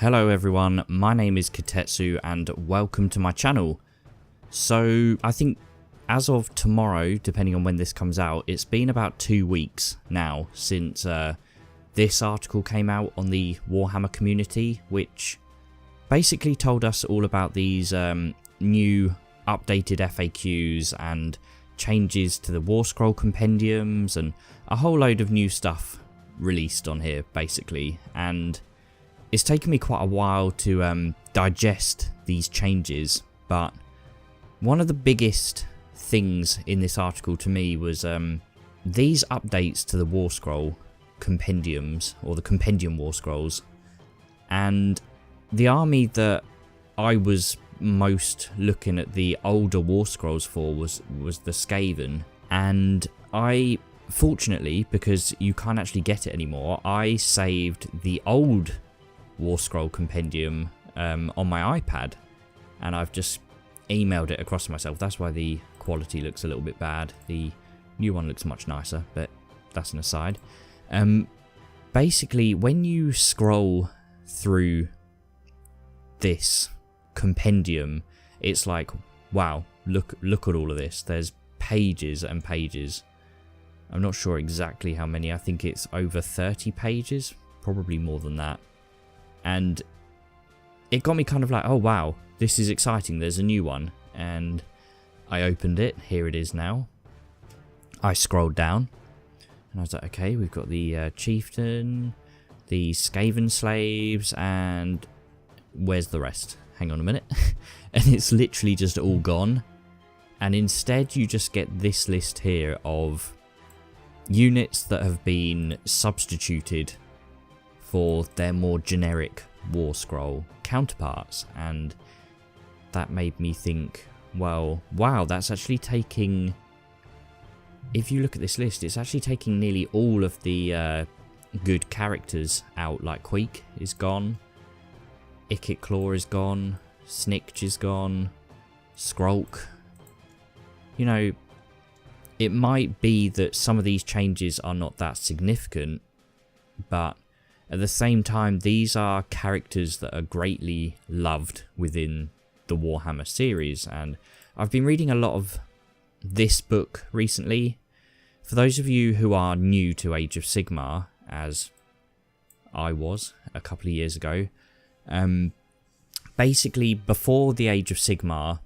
Hello everyone, my name is Kitetsu and welcome to my channel. So I think as of tomorrow, depending on when this comes out, it's been about 2 weeks now since this article came out on the Warhammer community, which basically told us all about these new updated FAQs and changes to the Warscroll Compendiums and a whole load of new stuff released on here basically. And it's taken me quite a while to digest these changes, but one of the biggest things in this article to me was these updates to the Warscroll Compendiums, or the Compendium Warscrolls. And the army that I was most looking at the older Warscrolls for was the Skaven, and I, fortunately, because you can't actually get it anymore, I saved the old Warscroll Compendium on my iPad, and I've just emailed it across to myself. That's why the quality looks a little bit bad. The new one looks much nicer, but that's an aside. Basically, when you scroll through this compendium, it's like, wow, look at all of this. There's pages and pages. I'm not sure exactly how many. I think it's over 30 pages, probably more than that. And it got me kind of like, oh wow, this is exciting, there's a new one. And I opened it, here it is now. I scrolled down and I was like, okay, we've got the chieftain, the Skaven slaves, and where's the rest? Hang on a minute. And it's literally just all gone. And instead you just get this list here of units that have been substituted for their more generic Warscroll counterparts. And that made me think, well, wow, that's actually taking, if you look at this list, it's actually taking nearly all of the good characters out. Like Queek is gone, Kickclaw is gone, Snikch is gone, Skrulk. You know, it might be that some of these changes are not that significant, but at the same time, these are characters that are greatly loved within the Warhammer series, and I've been reading a lot of this book recently. For those of you who are new to Age of Sigmar, as I was a couple of years ago, basically before the Age of Sigmar,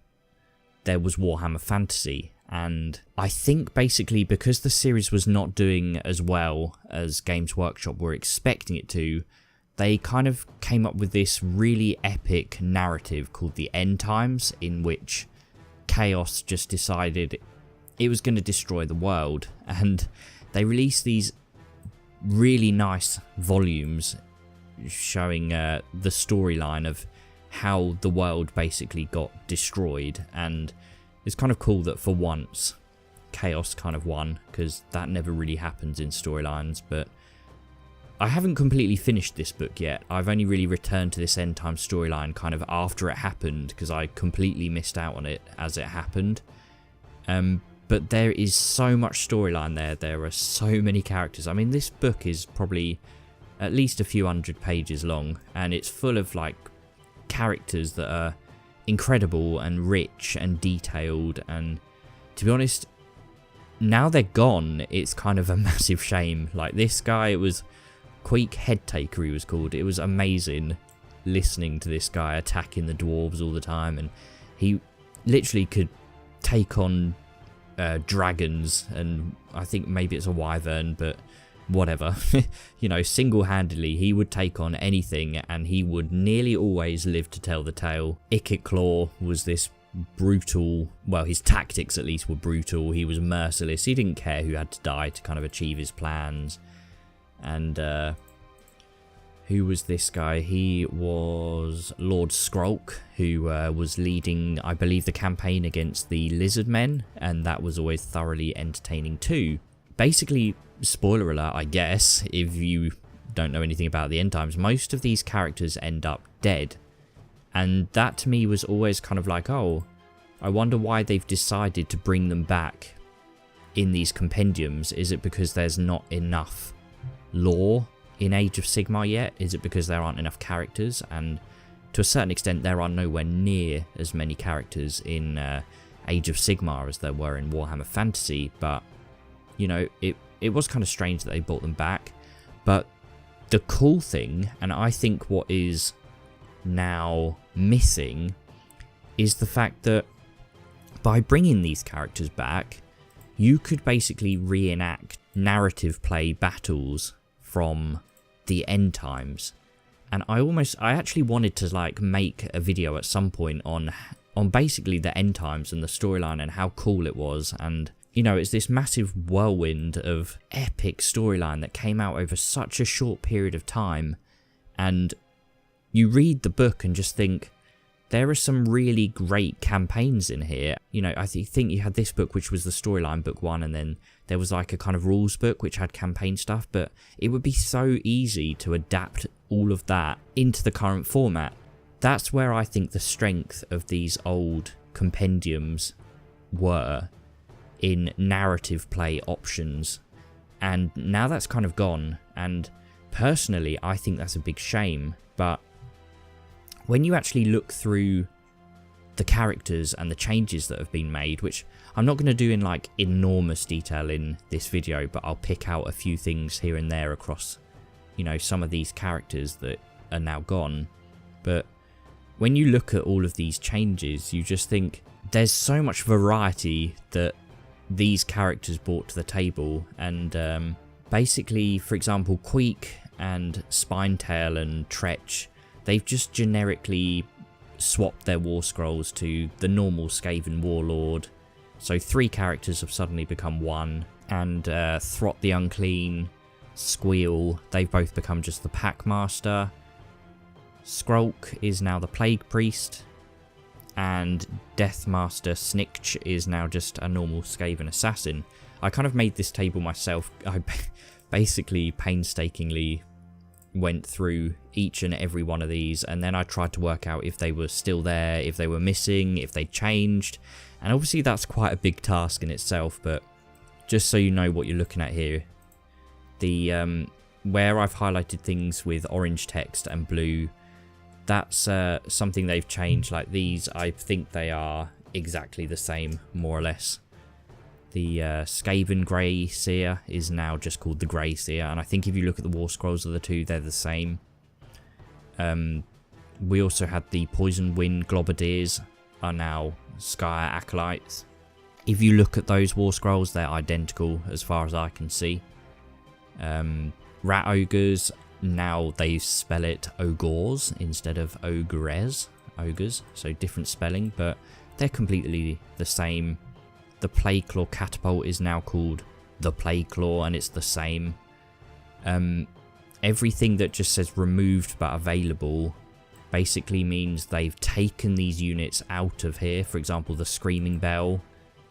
there was Warhammer Fantasy. And I think basically because the series was not doing as well as Games Workshop were expecting it to, they kind of came up with this really epic narrative called the End Times, in which Chaos just decided it was going to destroy the world. And they released these really nice volumes showing the storyline of how the world basically got destroyed. And it's kind of cool that for once Chaos kind of won, because that never really happens in storylines. But I haven't completely finished this book yet. I've only really returned to this End Time storyline kind of after it happened, because I completely missed out on it as it happened. But there is so much storyline there. There are so many characters. I mean, this book is probably at least a few hundred pages long, and it's full of like characters that are incredible and rich and detailed. And to be honest, now they're gone, it's kind of a massive shame. Like this guy, it was Queek Headtaker he was called. It was amazing listening to this guy attacking the dwarves all the time, and he literally could take on dragons, and I think maybe it's a wyvern, but whatever. You know, single-handedly he would take on anything, and he would nearly always live to tell the tale. Kickclaw was this brutal, well, his tactics at least were brutal. He was merciless. He didn't care who had to die to kind of achieve his plans. And who was this guy? He was Lord Skrulk, who was leading, I believe, the campaign against the lizard men, and that was always thoroughly entertaining too. Basically, spoiler alert, I guess, if you don't know anything about the End Times, most of these characters end up dead. And that to me was always kind of like, oh, I wonder why they've decided to bring them back in these compendiums. Is it because there's not enough lore in Age of Sigmar yet? Is it because there aren't enough characters? And to a certain extent, there are nowhere near as many characters in Age of Sigmar as there were in Warhammer Fantasy, but, you know, it was kind of strange that they brought them back. But the cool thing, and I think what is now missing, is the fact that by bringing these characters back, you could basically reenact narrative play battles from the end times. And I actually wanted to like make a video at some point on basically the end times and the storyline and how cool it was. And you know, it's this massive whirlwind of epic storyline that came out over such a short period of time. And you read the book and just think, there are some really great campaigns in here. You know, I think you had this book, which was the storyline book 1, and then there was like a kind of rules book, which had campaign stuff, but it would be so easy to adapt all of that into the current format. That's where I think the strength of these old compendiums were, in narrative play options. And now that's kind of gone, and personally I think that's a big shame. But when you actually look through the characters and the changes that have been made, which I'm not going to do in like enormous detail in this video, but I'll pick out a few things here and there across, you know, some of these characters that are now gone. But when you look at all of these changes, you just think there's so much variety that these characters brought to the table. And basically, for example, Queek and Spinetail and Tretch, they've just generically swapped their war scrolls to the normal Skaven warlord. So 3 characters have suddenly become 1. And Throt the Unclean, Squeal, they've both become just the Packmaster. Skrulk is now the Plague Priest. And Deathmaster Snikch is now just a normal Skaven assassin. I kind of made this table myself. I basically painstakingly went through each and every one of these, and then I tried to work out if they were still there, if they were missing, if they changed. And obviously that's quite a big task in itself, but just so you know what you're looking at here, the where I've highlighted things with orange text and blue, that's something they've changed. Like these, I think they are exactly the same, more or less. The Skaven Grey Seer is now just called the Grey Seer, and I think if you look at the War Scrolls of the two, they're the same. We also had the Poison Wind Globadiers are now Sky Acolytes. If you look at those War Scrolls, they're identical as far as I can see. Rat Ogres, now they spell it Ogres instead of Ogres, so different spelling, but they're completely the same. The Plagueclaw Catapult is now called the Plagueclaw, and it's the same. Everything that just says removed but available basically means they've taken these units out of here. For example, the Screaming Bell,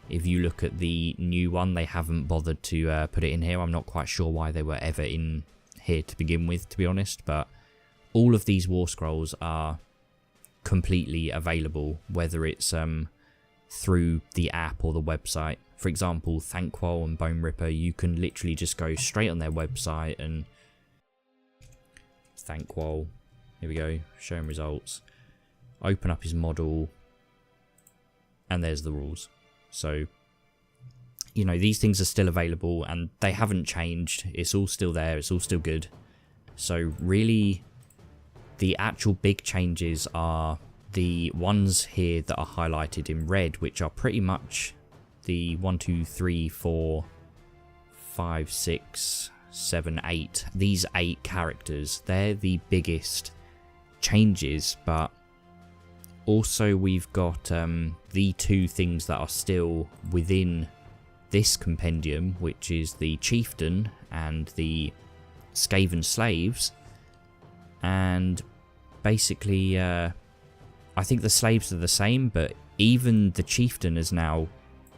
if you look at the new one, they haven't bothered to put it in here. I'm not quite sure why they were ever in here to begin with, to be honest, but all of these War Scrolls are completely available, whether it's through the app or the website. For example, Thanquol and Bone Ripper, you can literally just go straight on their website and Thanquol, here we go, showing results, open up his model, and there's the rules. So, you know, these things are still available and they haven't changed. It's all still there, it's all still good. So really, the actual big changes are the ones here that are highlighted in red, which are pretty much the 1, 2, 3, 4, 5, 6, 7, 8. These 8 characters, they're the biggest changes, but also we've got the 2 things that are still within this compendium, which is the Chieftain and the Skaven Slaves. And basically, I think the slaves are the same, but even the Chieftain is now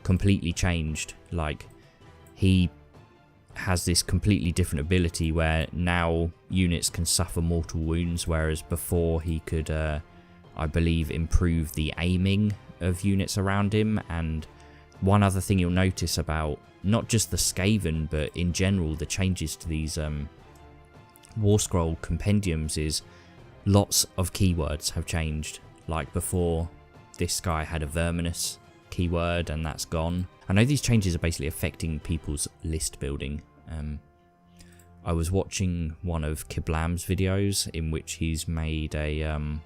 completely changed. Like, he has this completely different ability where now units can suffer mortal wounds, whereas before he could, I believe, improve the aiming of units around him. And one other thing you'll notice about not just the Skaven, but in general the changes to these Warscroll Compendiums is lots of keywords have changed. Like before, this guy had a verminous keyword and that's gone. I know these changes are basically affecting people's list building. I was watching one of Kiblam's videos in which he's made a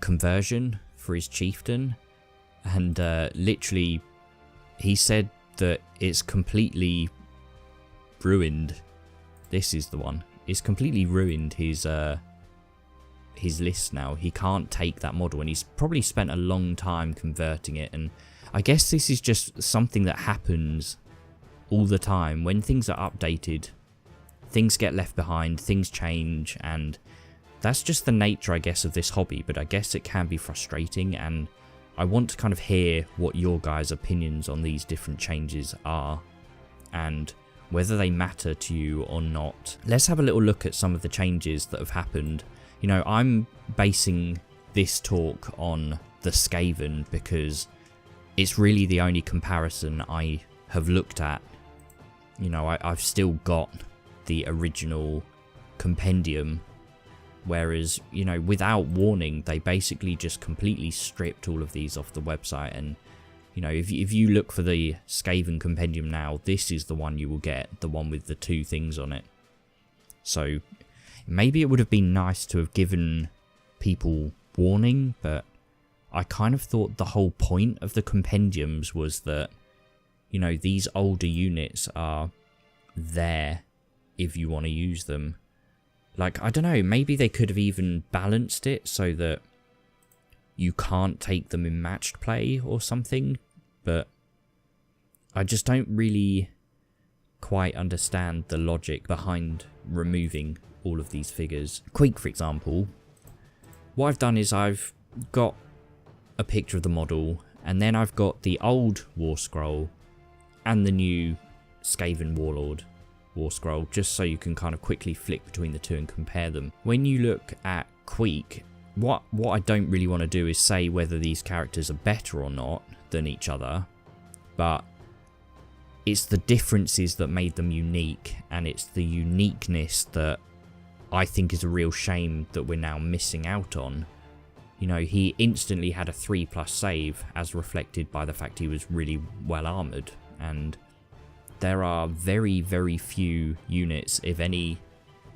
conversion for his chieftain, and literally he said that it's completely ruined. This is the one. It's completely ruined his list now. He can't take that model, and he's probably spent a long time converting it. And I guess this is just something that happens all the time. When things are updated, things get left behind, things change, and that's just the nature, I guess, of this hobby. But I guess it can be frustrating, and I want to kind of hear what your guys' opinions on these different changes are and whether they matter to you or not. Let's have a little look at some of the changes that have happened. You know, I'm basing this talk on the Skaven because it's really the only comparison I have looked at. You know, I've still got the original compendium, whereas, you know, without warning, they basically just completely stripped all of these off the website. And, you know, if you look for the Skaven compendium now, this is the one you will get, the one with the 2 things on it. So maybe it would have been nice to have given people warning, but I kind of thought the whole point of the compendiums was that, you know, these older units are there if you want to use them. Like, I don't know, maybe they could have even balanced it so that you can't take them in matched play or something, but I just don't really quite understand the logic behind removing all of these figures. Queek, for example, what I've done is I've got a picture of the model, and then I've got the old Warscroll and the new Skaven Warlord Warscroll, just so you can kind of quickly flick between the two and compare them. When you look at Queek, what I don't really want to do is say whether these characters are better or not than each other, but it's the differences that made them unique, and it's the uniqueness that I think is a real shame that we're now missing out on. You know, he instantly had a 3+ save, as reflected by the fact he was really well armoured, and there are very, very few units, if any,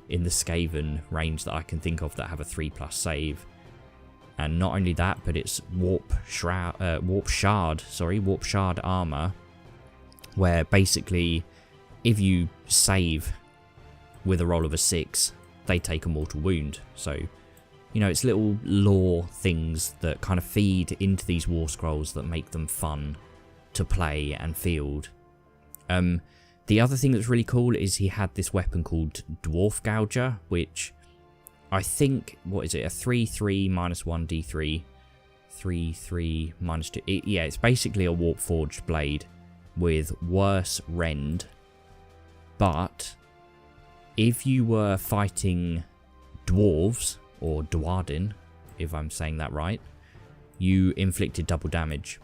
in the Skaven range that I can think of that have a 3+ save. And not only that, but it's warp shard armor, where basically if you save with a roll of a 6, they take a mortal wound. So, you know, it's little lore things that kind of feed into these Warscrolls that make them fun to play and field. The other thing that's really cool is he had this weapon called Dwarf Gouger, which I think, what is it, a 3/3 -1 D3, 3/3 -2, yeah, it's basically a warp forged blade with worse rend, but if you were fighting dwarves, or Dwarden, if I'm saying that right, you inflicted double damage.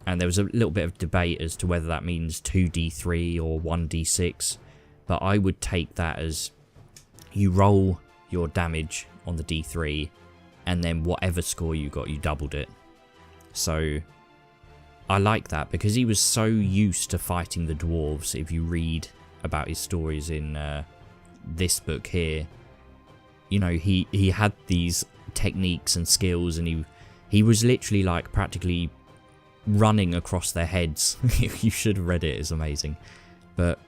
And there was a little bit of debate as to whether that means 2d3 or 1d6, but I would take that as you roll your damage on the d3, and then whatever score you got, you doubled it. So I like that, because he was so used to fighting the dwarves. If you read about his stories in this book here, you know, he had these techniques and skills, and he was literally like practically running across their heads. You should have read it, it's amazing. But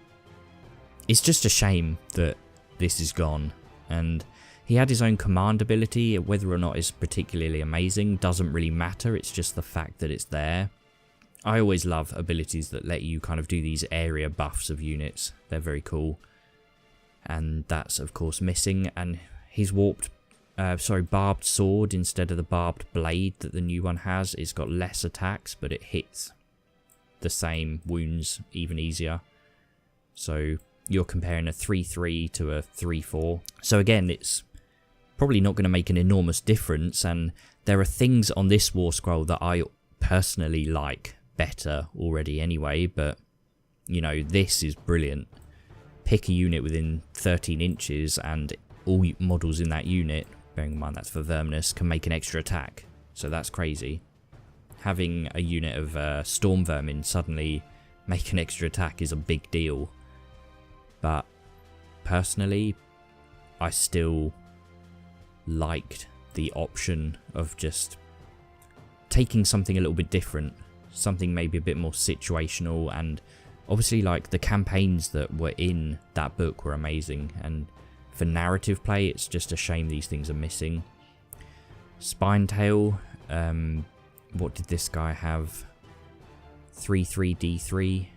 it's just a shame that this is gone. And he had his own command ability. Whether or not it's particularly amazing doesn't really matter, it's just the fact that it's there. I always love abilities that let you kind of do these area buffs of units. They're very cool. And that's of course missing, and he's warped barbed sword instead of the barbed blade that the new one has. It's got less attacks, but it hits the same wounds even easier. So you're comparing a 3/3 to a 3/4. So again, it's probably not going to make an enormous difference, and there are things on this Warscroll that I personally like better already anyway, but you know, this is brilliant. pick a unit within 13 inches and all models in that unit, bearing in mind that's for Verminous, can make an extra attack. So that's crazy. Having a unit of Storm Vermin suddenly make an extra attack is a big deal. But personally, I still liked the option of just taking something a little bit different, something maybe a bit more situational, and obviously like the campaigns that were in that book were amazing, and for narrative play it's just a shame these things are missing. Spinetail, what did this guy have? 3/3d3.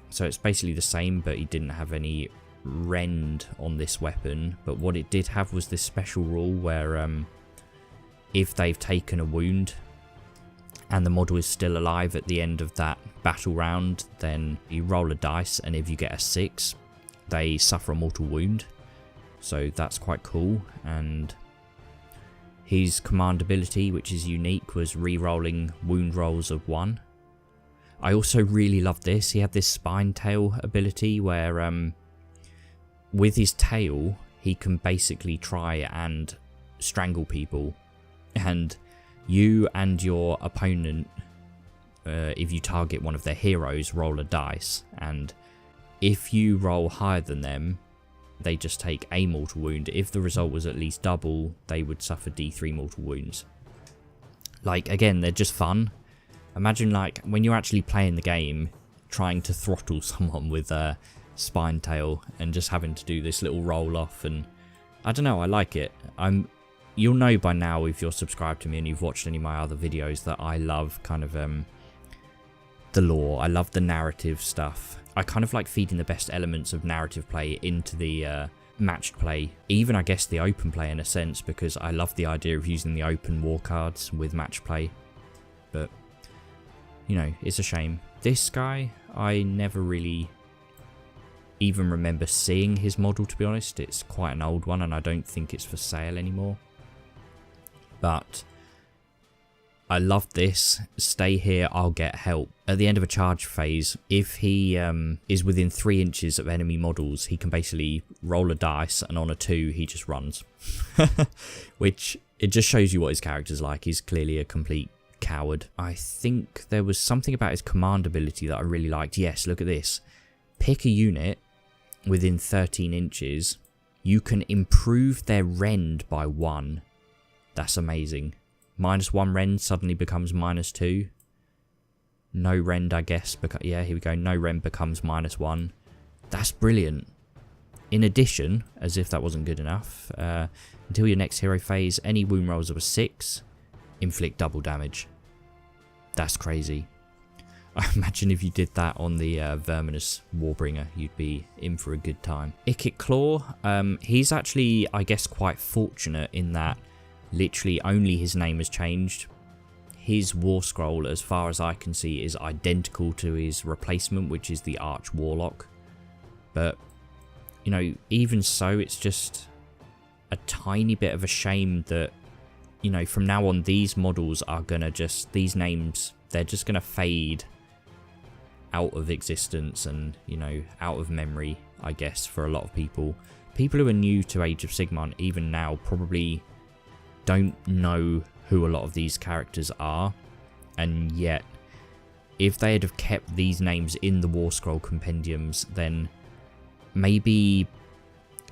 So it's basically the same, but he didn't have any rend on this weapon. But what it did have was this special rule where if they've taken a wound and the model is still alive at the end of that battle round, then you roll a dice, and if you get a 6, they suffer a mortal wound. So that's quite cool. And his command ability, which is unique, was re-rolling wound rolls of 1. I also really loved this. He had this spine tail ability where with his tail he can basically try and strangle people, and you and your opponent, if you target one of their heroes, roll a dice, and if you roll higher than them, they just take a mortal wound. If the result was at least double, they would suffer D3 mortal wounds. Like, again, they're just fun. Imagine, like, when you're actually playing the game, trying to throttle someone with a spine tail and just having to do this little roll off, and I don't know, I like it. You'll know by now, if you're subscribed to me and you've watched any of my other videos, that I love kind of the lore. I love the narrative stuff. I kind of like feeding the best elements of narrative play into the matched play, even I guess the open play in a sense, because I love the idea of using the open war cards with match play. But you know, it's a shame. This guy, I never really even remember seeing his model, to be honest. It's quite an old one and I don't think it's for sale anymore. But I love this. Stay here, I'll get help. At the end of a charge phase, if he is within 3 inches of enemy models, he can basically roll a dice, and on a 2 he just runs. Which, it just shows you what his character's like. He's clearly a complete coward. I think there was something about his command ability that I really liked. Yes, look at this. Pick a unit within 13 inches. You can improve their rend by 1. That's amazing. -1 rend suddenly becomes -2. No rend, I guess. Yeah, here we go. No rend becomes -1. That's brilliant. In addition, as if that wasn't good enough, until your next hero phase, any wound rolls of a 6 inflict double damage. That's crazy. I imagine if you did that on the Verminous Warbringer, you'd be in for a good time. Kickclaw, he's actually, I guess, quite fortunate in that literally only his name has changed. His war scroll, as far as I can see, is identical to his replacement, which is the Arch Warlock. But, you know, even so, it's just a tiny bit of a shame that, you know, from now on, these models are gonna just, these names, they're just gonna fade out of existence and, you know, out of memory, I guess, for a lot of people. People who are new to Age of Sigmar, even now, probably don't know who a lot of these characters are, and yet, if they had have kept these names in the Warscroll Compendiums, then maybe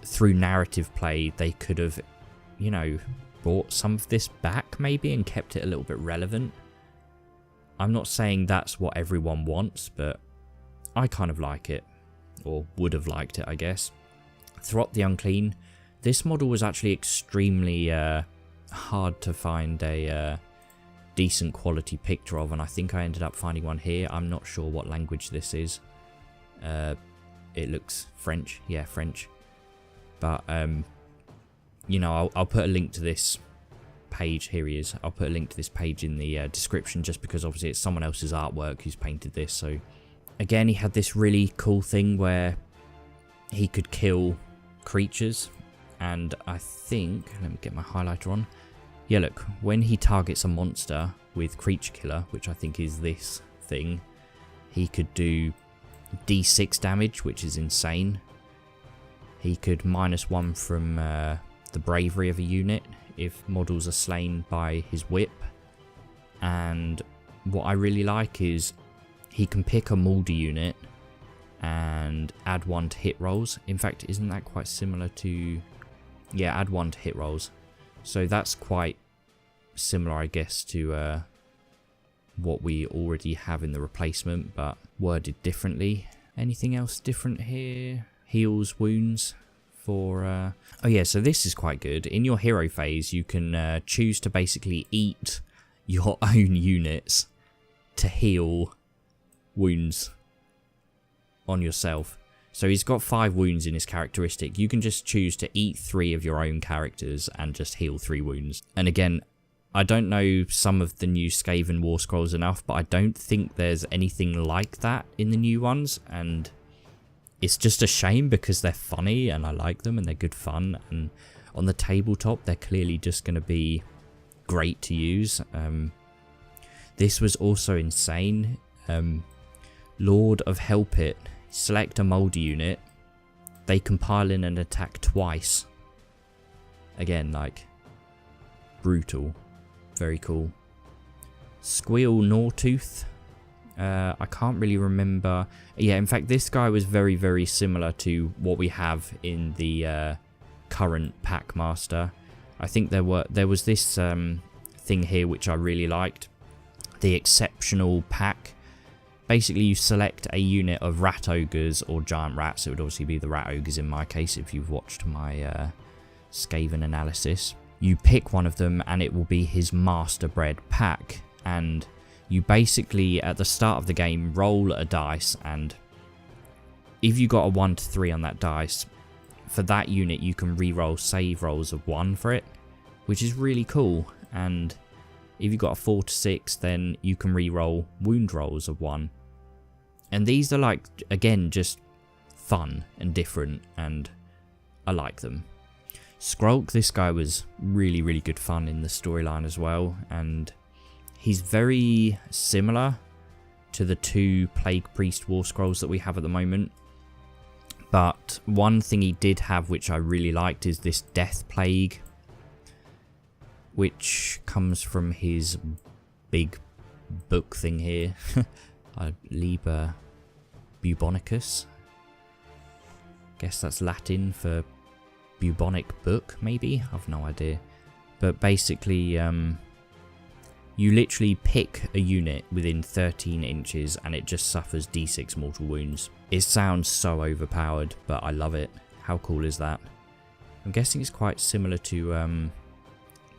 through narrative play, they could have, you know, brought some of this back maybe and kept it a little bit relevant. I'm not saying that's what everyone wants, but I kind of like it, or would have liked it, I guess. Throt the Unclean. This model was actually extremely hard to find a decent quality picture of, and I think I ended up finding one here. I'm not sure what language this is. It looks French. Yeah, French. But, you know, I'll put a link to this page. Here he is. I'll put a link to this page in the description, just because obviously it's someone else's artwork who's painted this. So again, he had this really cool thing where he could kill creatures, and I think, let me get my highlighter on. Yeah, look, when he targets a monster with Creature Killer, which I think is this thing, he could do D6 damage, which is insane. He could -1 from the bravery of a unit if models are slain by his whip. And what I really like is he can pick a Moldy unit and add 1 to hit rolls. In fact, isn't that quite similar to... Yeah, add 1 to hit rolls. So that's quite similar, I guess, to what we already have in the replacement, but worded differently. Anything else different here? Heals wounds for... Oh yeah, so this is quite good. In your hero phase, you can choose to basically eat your own units to heal wounds on yourself. So he's got 5 wounds in his characteristic. You can just choose to eat 3 of your own characters and just heal 3 wounds. And again, I don't know some of the new Skaven Warscrolls enough, but I don't think there's anything like that in the new ones, and it's just a shame because they're funny and I like them and they're good fun, and on the tabletop they're clearly just going to be great to use. This was also insane. Lord of Help It. Select a Moldy unit. They compile in and attack twice. Again, like, brutal. Very cool. Squeal Gnawtooth. I can't really remember. Yeah, in fact, this guy was very, very similar to what we have in the current Packmaster. I think there was this thing here which I really liked. The Exceptional Pack. Basically, you select a unit of rat ogres or giant rats. It would obviously be the rat ogres in my case if you've watched my Skaven analysis. You pick one of them and it will be his master bred pack. And you basically, at the start of the game, roll a dice. And if you got a 1 to 3 on that dice, for that unit you can re-roll save rolls of 1 for it, which is really cool. And if you got a 4 to 6, then you can re-roll wound rolls of 1. And these are, like, again, just fun and different, and I like them. Skrulk, this guy was really, really good fun in the storyline as well, and he's very similar to the 2 Plague Priest Warscrolls that we have at the moment. But one thing he did have which I really liked is this Death Plague, which comes from his big book thing here. Liber Bubonicus. Guess that's Latin for bubonic book, maybe? I've no idea. But basically, you literally pick a unit within 13 inches and it just suffers d6 mortal wounds. It sounds so overpowered, but I love it. How cool is that? I'm guessing it's quite similar to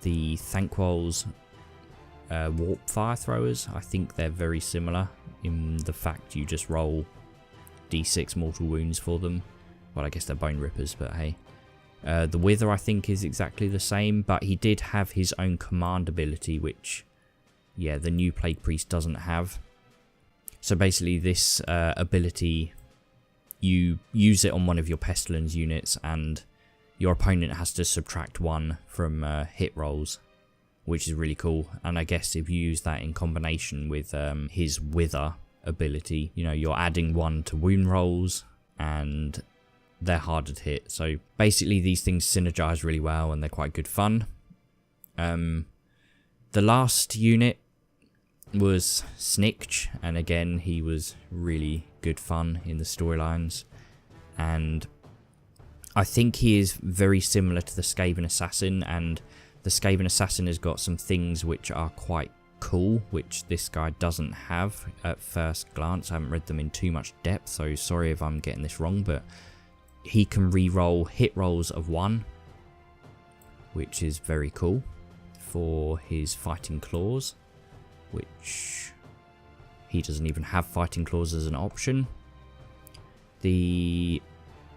the Thanquol's warp fire throwers. I think they're very similar in the fact you just roll d6 mortal wounds for them. Well, I guess they're bone rippers, but hey. The Wither I think is exactly the same, but he did have his own command ability, which, yeah, the new Plague Priest doesn't have. So basically this ability, you use it on one of your Pestilence units and your opponent has to subtract 1 from hit rolls, which is really cool. And I guess if you use that in combination with his Wither ability, you know, you're adding 1 to wound rolls and they're harder to hit. So basically these things synergize really well and they're quite good fun. The last unit was Snikch, and again he was really good fun in the storylines, and I think he is very similar to the Skaven Assassin, and the Skaven Assassin has got some things which are quite cool, which this guy doesn't have at first glance. I haven't read them in too much depth, so sorry if I'm getting this wrong, but he can re-roll hit rolls of 1, which is very cool, for his Fighting Claws, which he doesn't even have Fighting Claws as an option. The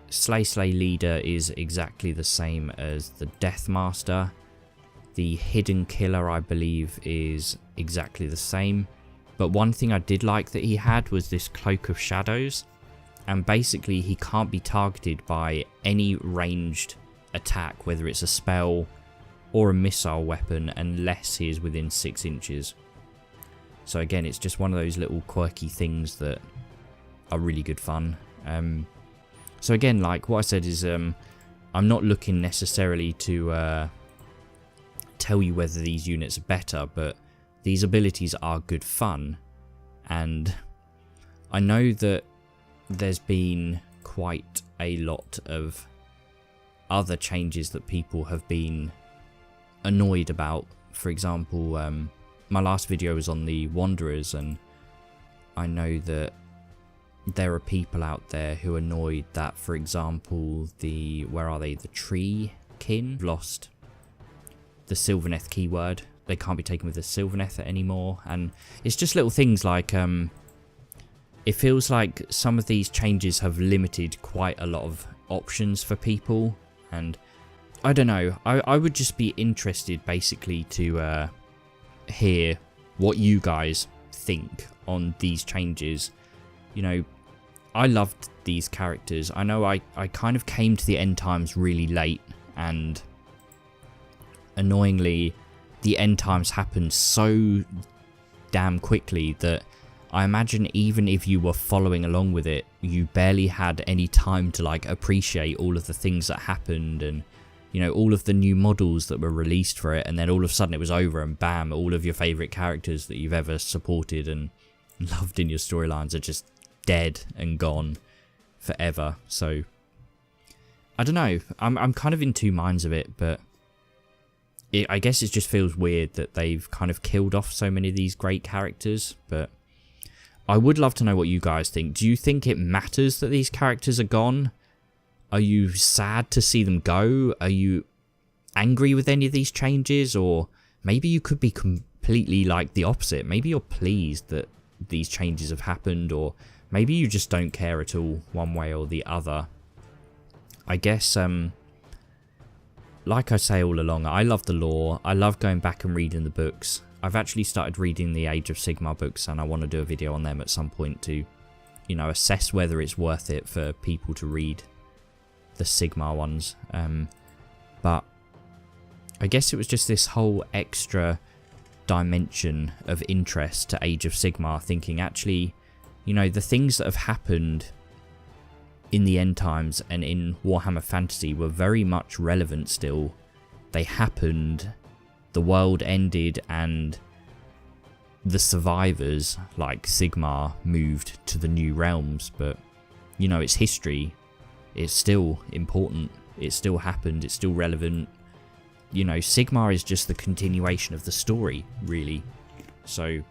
Slay Leader is exactly the same as the Deathmaster. The Hidden Killer, I believe, is exactly the same. But one thing I did like that he had was this Cloak of Shadows. And basically he can't be targeted by any ranged attack, whether it's a spell or a missile weapon, unless he is within 6 inches. So again, it's just one of those little quirky things that really good fun. So again, like what I said is, I'm not looking necessarily to tell you whether these units are better, but these abilities are good fun. And I know that there's been quite a lot of other changes that people have been annoyed about. For example, my last video was on the Wanderers, and I know that there are people out there who are annoyed that, for example, the tree kin lost the Sylvaneth keyword. They can't be taken with the Sylvaneth anymore, and it's just little things like it feels like some of these changes have limited quite a lot of options for people, and I don't know, I would just be interested basically to hear what you guys think on these changes. You know, I loved these characters. I know I kind of came to the end times really late, and annoyingly the end times happened so damn quickly that I imagine even if you were following along with it, you barely had any time to like appreciate all of the things that happened, and you know, all of the new models that were released for it, and then all of a sudden it was over, and bam, all of your favourite characters that you've ever supported and loved in your storylines are just dead and gone forever. So I don't know, I'm kind of in two minds of it, but I guess it just feels weird that they've kind of killed off so many of these great characters. But I would love to know what you guys think. Do you think it matters that these characters are gone? Are you sad to see them go? Are you angry with any of these changes? Or maybe you could be completely like the opposite. Maybe you're pleased that these changes have happened, or maybe you just don't care at all one way or the other. I guess, like I say all along, I love the lore. I love going back and reading the books. I've actually started reading the Age of Sigmar books, and I want to do a video on them at some point to, you know, assess whether it's worth it for people to read the Sigmar ones. But I guess it was just this whole extra dimension of interest to Age of Sigmar, thinking actually, you know, the things that have happened in the end times and in Warhammer Fantasy were very much relevant still. They happened, the world ended, and the survivors, like Sigmar, moved to the new realms, but, you know, it's history. It's still important. It still happened. It's still relevant. You know, Sigmar is just the continuation of the story, really. So,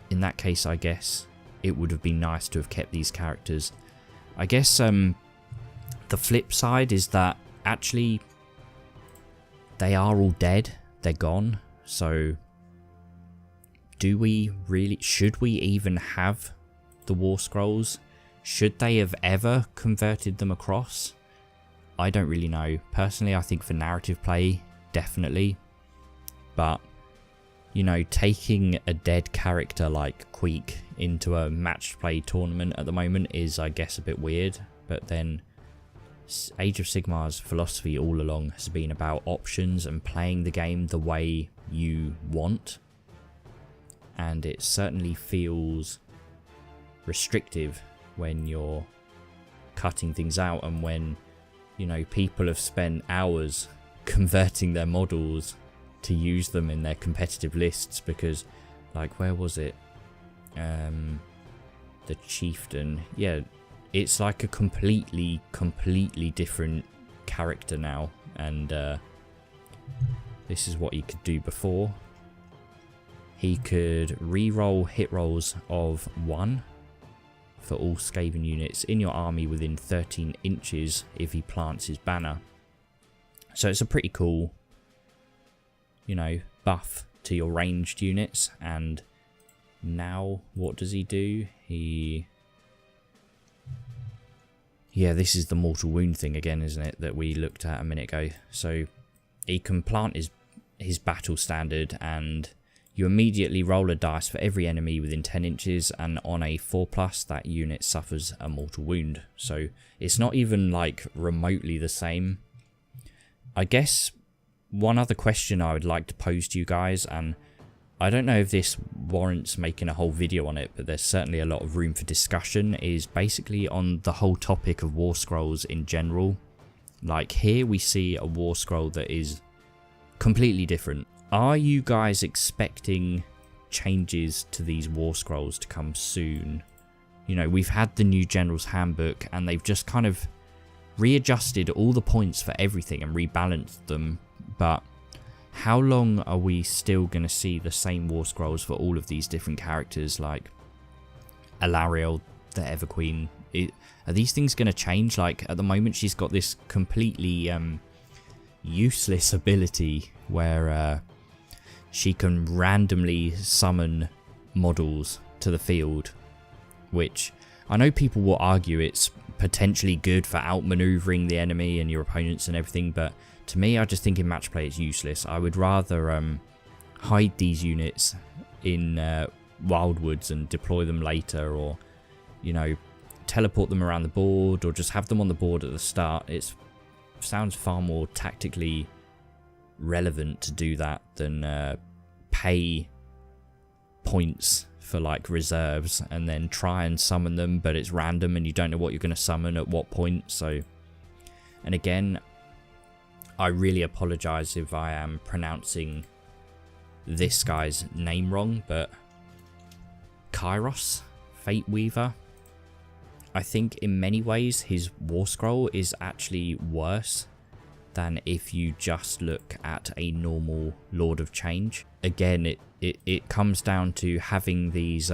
in that case, I guess it would have been nice to have kept these characters. I guess the flip side is that actually they are all dead. They're gone. So do we really, should we even have the Warscrolls? Should they have ever converted them across? I don't really know. Personally, I think for narrative play, definitely. But, you know, taking a dead character like Queek into a match play tournament at the moment is, I guess, a bit weird. But then Age of Sigmar's philosophy all along has been about options and playing the game the way you want. And it certainly feels restrictive when you're cutting things out, and when, you know, people have spent hours converting their models to use them in their competitive lists because, like, where was it? The Chieftain. Yeah, it's like a completely different character now, and this is what he could do before. He could re-roll hit rolls of 1 for all Skaven units in your army within 13 inches if he plants his banner. So it's a pretty cool, you know, buff to your ranged units. And now what does he do? Yeah, this is the mortal wound thing again, isn't it, that we looked at a minute ago. So he can plant his battle standard, and you immediately roll a dice for every enemy within 10 inches, and on a 4+, that unit suffers a mortal wound. So it's not even like remotely the same. I guess one other question I would like to pose to you guys, and I don't know if this warrants making a whole video on it, but there's certainly a lot of room for discussion, is basically on the whole topic of War Scrolls in general. Like, here we see a War Scroll that is completely different. Are you guys expecting changes to these War Scrolls to come soon? You know, we've had the new General's Handbook, and they've just kind of readjusted all the points for everything and rebalanced them, but how long are we still going to see the same War Scrolls for all of these different characters, like Alariel, the Ever Queen? Are these things going to change? Like, at the moment she's got this completely useless ability where she can randomly summon models to the field, which I know people will argue it's potentially good for outmaneuvering the enemy and your opponents and everything, but to me, I just think in match play it's useless. I would rather hide these units in Wildwoods and deploy them later, or, you know, teleport them around the board, or just have them on the board at the start. It sounds far more tactically relevant to do that than pay points for like reserves and then try and summon them, but it's random and you don't know what you're going to summon at what point. So, and again, I really apologize if I am pronouncing this guy's name wrong, but Kairos, Fate Weaver, I think in many ways his War Scroll is actually worse than if you just look at a normal Lord of Change. Again, it comes down to having these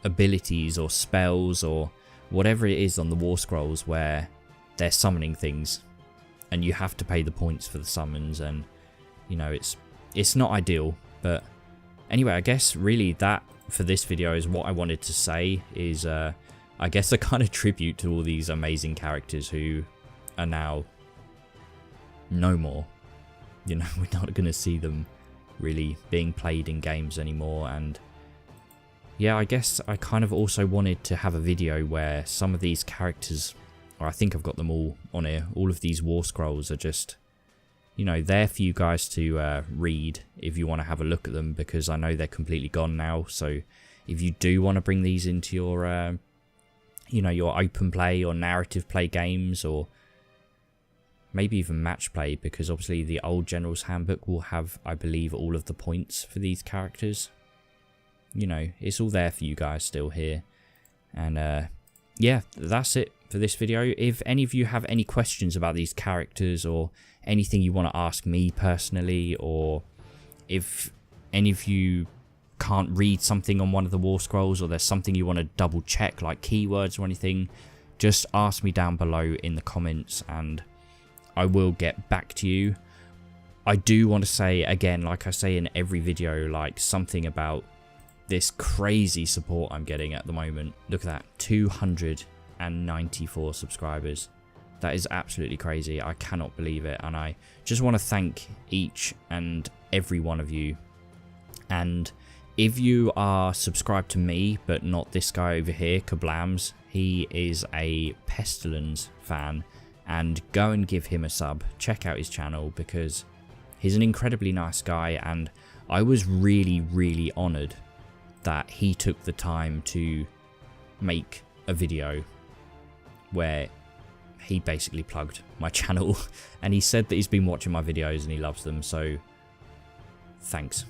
abilities or spells or whatever it is on the War Scrolls where they're summoning things, and you have to pay the points for the summons, and you know, it's not ideal. But anyway, I guess really that for this video is what I wanted to say, is I guess a kind of tribute to all these amazing characters who are now no more. You know, we're not going to see them really being played in games anymore. And yeah, I guess I kind of also wanted to have a video where some of these characters, or I think I've got them all on here, all of these War Scrolls are just, you know, there for you guys to read if you want to have a look at them, because I know they're completely gone now. So if you do want to bring these into your, you know, your open play or narrative play games, or maybe even match play, because obviously the old General's Handbook will have, I believe, all of the points for these characters. You know, it's all there for you guys still here. And yeah, that's it for this video. If any of you have any questions about these characters, or anything you want to ask me personally, or if any of you can't read something on one of the War Scrolls, or there's something you want to double check, like keywords or anything, just ask me down below in the comments and I will get back to you. I do want to say again, like I say in every video, like something about this crazy support I'm getting at the moment. Look at that, 294 subscribers. That is absolutely crazy. I cannot believe it, and I just want to thank each and every one of you. And if you are subscribed to me but not this guy over here, Kablams, he is a Pestilence fan, and go and give him a sub. Check out his channel because he's an incredibly nice guy, and I was really honoured that he took the time to make a video where he basically plugged my channel, and he said that he's been watching my videos and he loves them, so thanks.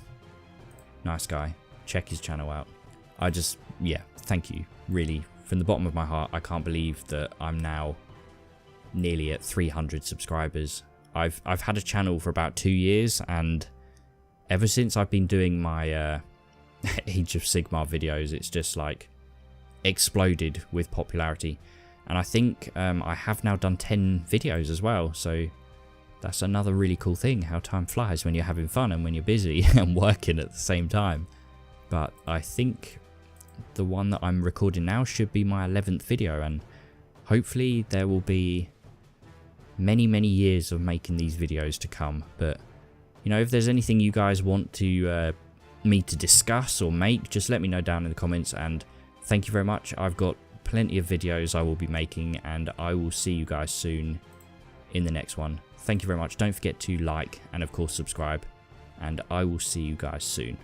Nice guy. Check his channel out. Yeah, thank you. Really, from the bottom of my heart, I can't believe that I'm now nearly at 300 subscribers. I've had a channel for about 2 years, and ever since I've been doing my Age of Sigmar videos, it's just like exploded with popularity. And I think I have now done 10 videos as well, so that's another really cool thing, how time flies when you're having fun and when you're busy and working at the same time. But I think the one that I'm recording now should be my 11th video, and hopefully there will be many years of making these videos to come. But you know, if there's anything you guys want to me to discuss or make, just let me know down in the comments. And thank you very much. I've got plenty of videos I will be making, and I will see you guys soon in the next one. Thank you very much. Don't forget to like and of course subscribe, and I will see you guys soon.